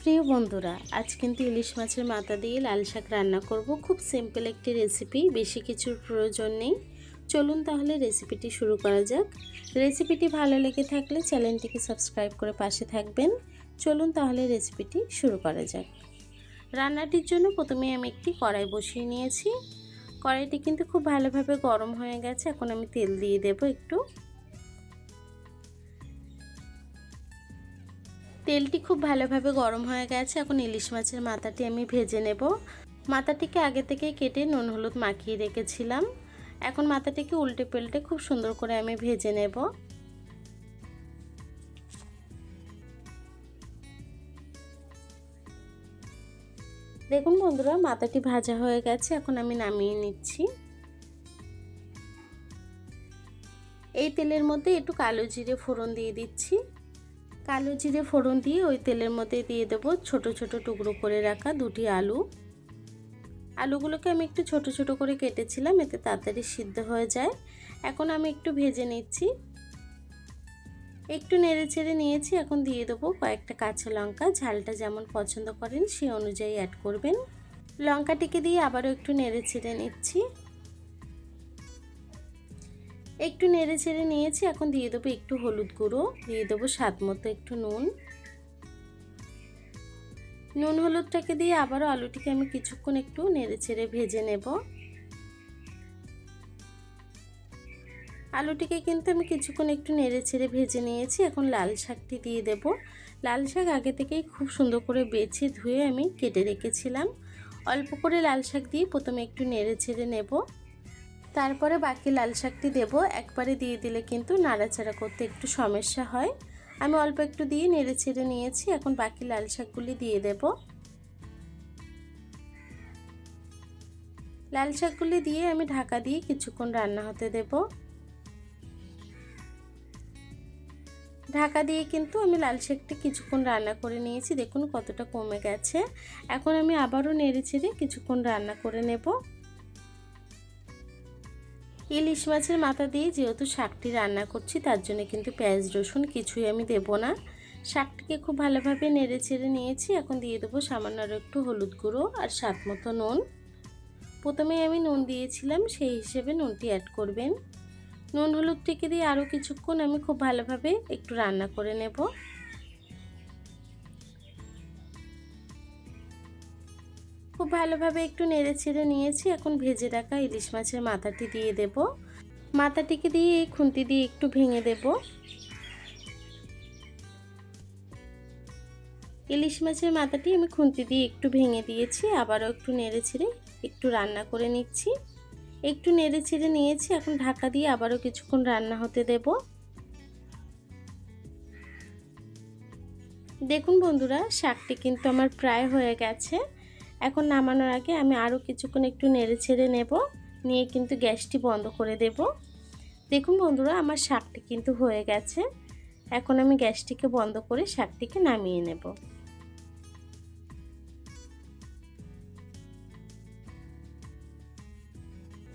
প্রিয় বন্ধুরা, আজ কিন্তু ইলিশ মাছের মাথা দিয়ে লাল শাক রান্না করব। খুব সিম্পল একটি রেসিপি, বেশি কিছুর প্রয়োজন নেই। চলুন তাহলে রেসিপিটি শুরু করা যাক। রেসিপিটি ভালো লেগে থাকলে চ্যানেলটিকে সাবস্ক্রাইব করে পাশে থাকবেন। চলুন তাহলে রেসিপিটি শুরু করা যাক। রান্নাটির জন্য প্রথমে আমি একটি কড়াই বসিয়ে নিয়েছি। কড়াইটি কিন্তু খুব ভালোভাবে গরম হয়ে গেছে। এখন আমি তেল দিয়ে দেব একটু। তেলটি খুব ভালোভাবে গরম হয়ে গেছে। এখন ইলিশ মাছের মাথাটি আমি ভেজে নেব। মাথাটিকে আগে থেকে কেটে নুন হলুদ মাখিয়ে রেখেছিলাম। এখন মাথাটিকে উল্টে পাল্টে খুব সুন্দর করে আমি ভেজে নেব। দেখুন বন্ধুরা, মাথাটি ভাজা হয়ে গেছে। এখন আমি নামিয়ে নিচ্ছি। এই তেলের মধ্যে একটু কালো জিরে ফোড়ন দিয়ে দিচ্ছি। কালো জিরে ফোড়ন দিয়ে ওই তেলের মধ্যে দিয়ে দেবো ছোট ছোট টুকরো করে রাখা দুটি আলু। আলুগুলোকে আমি একটু ছোট ছোট করে কেটেছিলাম, এতে তাড়াতাড়ি সিদ্ধ হয়ে যায়। এখন আমি একটু ভেজে নিচ্ছি। একটু নেড়ে চেড়ে নিয়েছি। এখন দিয়ে দেবো কয়েকটা কাঁচা লঙ্কা। ঝালটা যেমন পছন্দ করেন সেই অনুযায়ী অ্যাড করবেন। লঙ্কাটিকে দিয়ে আবারও একটু নেড়ে চেড়ে নিচ্ছি। একটু নেড়ে চেড়ে নিয়েছি। এখন দিয়ে দেবো একটু হলুদ গুঁড়ো, দিয়ে দেবো স্বাদ মতো একটু নুন হলুদটাকে দিয়ে আবারও আলুটিকে আমি কিছুক্ষণ একটু নেড়ে চেড়ে ভেজে নেব। আলুটিকে কিন্তু আমি কিছুক্ষণ একটু নেড়ে চেড়ে ভেজে নিয়েছি। এখন লাল শাকটি দিয়ে দেব। লাল শাক আগে থেকেই খুব সুন্দর করে বেছে ধুয়ে আমি কেটে রেখেছিলাম। অল্প করে লাল শাক দিয়ে প্রথমে একটু নেড়ে চেড়ে নেব, তারপরে বাকি লাল শাকটি দেব। একবারে দিয়ে দিলে কিন্তু নাড়াচাড়া করতে একটু সমস্যা হয়। আমি অল্প একটু দিয়ে নেড়ে চেড়ে নিয়েছি। এখন বাকি লাল শাকগুলি দিয়ে দেব। লাল শাকগুলি দিয়ে আমি ঢাকা দিয়ে কিছুক্ষণ রান্না হতে দেব। ঢাকা দিয়ে কিন্তু আমি লাল শাকটি কিছুক্ষণ রান্না করে নিয়েছি। দেখুন কতটা কমে গেছে। এখন আমি আবারও নেড়ে চেড়ে কিছুক্ষণ রান্না করে নেব। ইলিশ মাছের মাথা দিয়ে যেহেতু শাকটি রান্না করছি, তার জন্য কিন্তু পেঁয়াজ রসুন কিছুই আমি দেব না। শাকটিকে খুব ভালোভাবে নেড়ে চেড়ে নিয়েছি। এখন দিয়ে দেবো সামান্য আরও একটু হলুদ গুঁড়ো আর স্বাদ মতো নুন। প্রথমেই আমি নুন দিয়েছিলাম, সেই হিসেবে নুনটি অ্যাড করবেন। নুন হলুদটিকে দিয়ে আরও কিছুক্ষণ আমি খুব ভালোভাবে একটু রান্না করে নেব। খুব ভালোভাবে একটু নেড়ে ছেড়ে নিয়েছি। এখন ভেজে রাখা ইলিশ মাছের মাথাটি দিয়ে দেব। মাথাটিকে দিয়ে এই খুন্তি দিয়ে একটু ভেঙে দেব। ইলিশ মাছের মাথাটি আমি খুন্তি দিয়ে একটু ভেঙে দিয়েছি। আবারও একটু নেড়ে ছেড়ে একটু রান্না করে নিচ্ছি। একটু নেড়ে ছেড়ে নিয়েছি। এখন ঢাকা দিয়ে আবারও কিছুক্ষণ রান্না হতে দেব। দেখুন বন্ধুরা, শাকটি কিন্তু আমার প্রায় হয়ে গেছে। এখন নামানোর আগে আমি আরও কিছুক্ষণ একটু নেড়ে ছেড়ে নেব, নিয়ে কিন্তু গ্যাসটি বন্ধ করে দেব। দেখুন বন্ধুরা, আমার শাকটি কিন্তু হয়ে গেছে। এখন আমি গ্যাসটিকে বন্ধ করে শাকটিকে নামিয়ে নেব।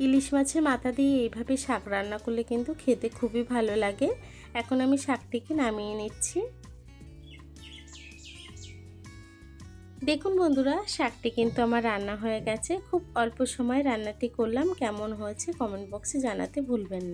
ইলিশ মাছের মাথা দিয়ে এইভাবে শাক রান্না করলে কিন্তু খেতে খুবই ভালো লাগে। এখন আমি শাকটিকে নামিয়ে নিচ্ছি। দেখুন বন্ধুরা, শাকটি কিন্তু আমার রান্না হয়ে গেছে। খুব অল্প সময় রান্নাটি করলাম। কেমন হয়েছে কমেন্ট বক্সে জানাতে ভুলবেন না।